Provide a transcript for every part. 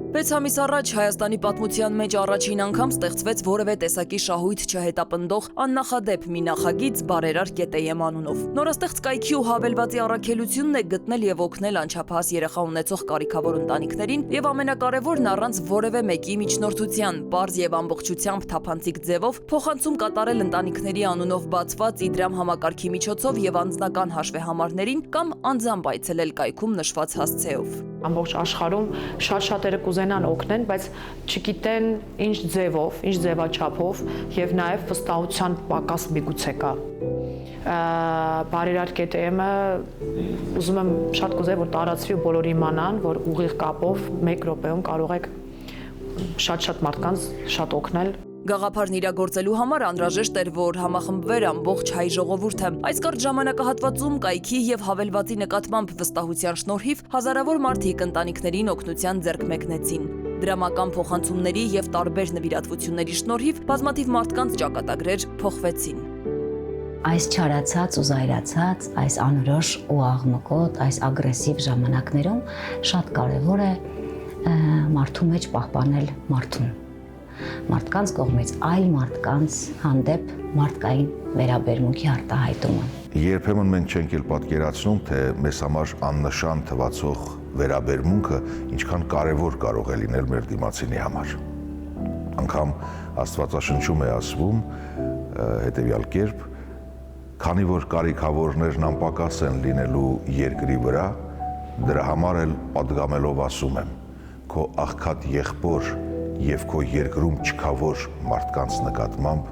6 ամիս առաջ Հայաստանի պատմության մեջ առաջին անգամ ստեղծվեց որևէ տեսակի շահույթ չհետապնդող աննախադեպ մի նախագիծ բարերար ԿՏԵՄ անունով։ Նորաստեղծ կայքի ու հավելվածի առաքելությունն է գտնել եւ օգնել անչափահաս երեխա ունեցող կարիքավոր ընտանիքներին եւ ամենակարևորն առանց որևէ մեկի միջնորդության, պարզ եւ ամբողջությամբ թափանցիկ ձևով փոխանցում կատարել ընտանիքների անունով բացված Իդրամ համակարգի միջոցով եւ անձնական հաշվեհամարներին կամ անձամբ այցելել կայքում նշված հասցեով։ Ամբողջ աշխարհում շատ-շատերը կուզենան օգնեն, բայց չգիտեն ինչ ձևով, ինչ ձևաչափով եւ նաեւ վստահության պակաս միգուցե կա։ Բարերար ԿՏԵՄ-ը ուզում եմ շատ կուզեի, որ տարածվի ու բոլորը իմանան, որ ուղիղ կապով 1 րոպեում կարող եք շատ մարդկանց շատ օգնել։ Գաղափարն իրագործելու համար անհրաժեշտ էր, որ համախմբվեր ամբողջ հայ ժողովուրդը։ Այս կարճ ժամանակահատվածում կայքի եւ հավելվածի նկատմամբ վստահության շնորհիվ հազարավոր մարդիկ ընտանիքներին օգնության ձեռք մեկնեցին։ Դրամական փոխանցումների եւ տարբեր նվիրատվությունների շնորհիվ բազմաթիվ մարդկանց ճակատագրեր փոխվեցին։ Այս չարացած ու զայրացած, այս անորոշ ու աղմկոտ, այս ագրեսիվ ժամանակներում շատ կարևոր է մարդու մեջ պահպանել մարդուն։ Մարդկանց կողմից այլ մարդկանց հանդեպ մարդկային վերաբերմունքի արտահայտումը։ Երբեմն մենք չենք էլ պատկերացնում, թե մեզ համար աննշան թվացող վերաբերմունքը ինչքան կարևոր կարող է լինել մեր դիմացինի համար։ Անգամ Աստվածաշնչում է ասվում հետևյալ կերպ. քանի որ կարիքավորներն անպակաս են լինելու երկրի վրա, դրա համար էլ պատգամելով ասում եմ, քո աղքատ եղբոր եւ քո երկրում չքավոր մարդկանց նկատմամբ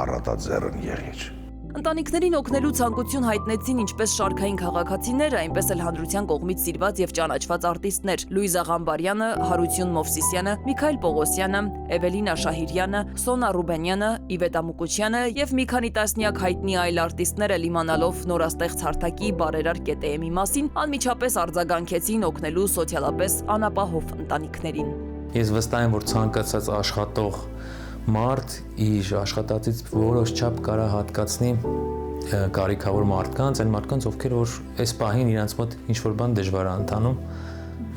առատաձեռն եղիր։ Ընտանիքներին օգնելու ցանկություն հայտնեցին ինչպես շարքային քաղաքացիները, այնպես էլ հանրության կողմից սիրված եւ ճանաչված արտիստներ՝ Լուիզա Ղամբարյանը, Հարություն Մովսիսյանը, Միքայել Պողոսյանը, Էվելինա Շահիրյանը, Սոնա Ռուբենյանը, Իվետա Մուկուչյանը եւ մի քանի տասնյակ հայտնի այլ արտիստներ էլ իմանալով նորաստեղծ հարթակի բարերար ԿՏԵՄ-ի մասին, անմիջապես արձագանքեցին օգնելու սոցիալապես անապահով ընտանիքներին։ Ես վստահ եմ, որ ցանկացած աշխատող մարդ իր աշխատածից որոշ չափ կարա հատկացնի կարիքավոր մարդկանց, այն մարդկանց, ովքեր որ այս պահին իրենց մոտ ինչ-որ բան դժվար է ընթանում,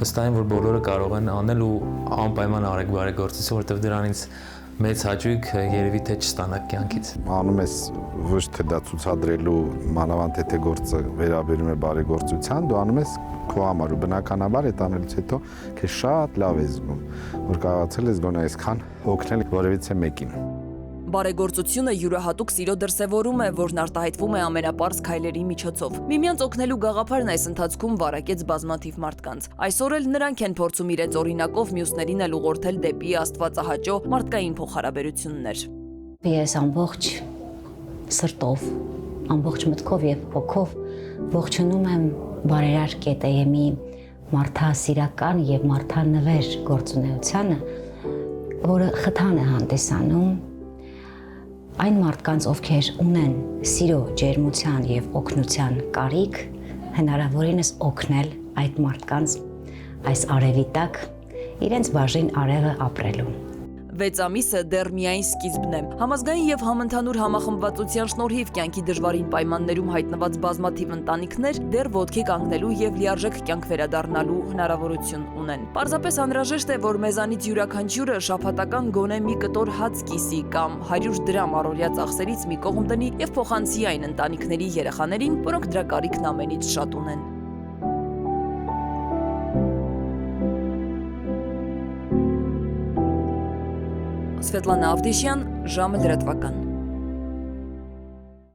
վստահ եմ, որ բոլորը կարող են անել ու անպայման արեք բարեգործություն, որովհետև դրանից մեծ հաճույք երևի թե չստանաք կյանքից։ Անում ես ոչ թե դա ցուցադրելու մանավանդ թե գործը վերաբերում է բարեգործության, դու անում ես քո համար ու բնականաբար այդ անելուց հետո քեզ շատ լավ ես զգում, որ կարողացել ես գոնե այսքան օգնել որևիցե մեկին։ Բարեգործությունը յուրահատուկ սիրո դրսևորում է, որն արտահայտվում է ամենապարզ քայլերի միջոցով։ Միմյանց օգնելու գաղափարն այս ընթացքում վարակեց բազմաթիվ մարդկանց։ Այսօր էլ նրանք են փորձում իրենց օրինակով մյուսներին էլ ուղղորդել դեպի աստվածահաճո մարդկային փոխհարաբերություններ։ Ես ամբողջ սրտով, ամբողջ մտքով եւ հոգով ողջունում եմ բարերար ԿՏԵՄ-ի մարդասիրական եւ մարդանվեր գործունեությանը, որը խթան է հանդիսանում այն մարդկանց, ովքեր ունեն սիրո, ջերմության եւ օգնության կարիք, հնարավորինս օգնել այդ մարդկանց այս արևի տակ իրենց բաժին արևը ապրելու։ 6 ամիսը դեռ միայն սկիզբն է։ Համազգային եւ համընդհանուր համախմբվածության շնորհիվ կյանքի դժվարին պայմաններում հայտնված բազմաթիվ ընտանիքներ դեռ ոտքի կանգնելու եւ լիարժեք կյանք վերադառնալու հնարավորություն ունեն։ Պարզապես անհրաժեշտ է, որ մեզանից յուրաքանչյուրը շաբաթական գոնե մի կտոր հաց կիսի կամ 100 դրամ առօրյա ծախսերից մի կողմ դնի եւ փոխանցի այն ընտանիքների երեխաներին, որոնք դրա կարիքն ամենից շատ ունեն։ Սվետլանա Ավդիշյան, ժամը լրատվական։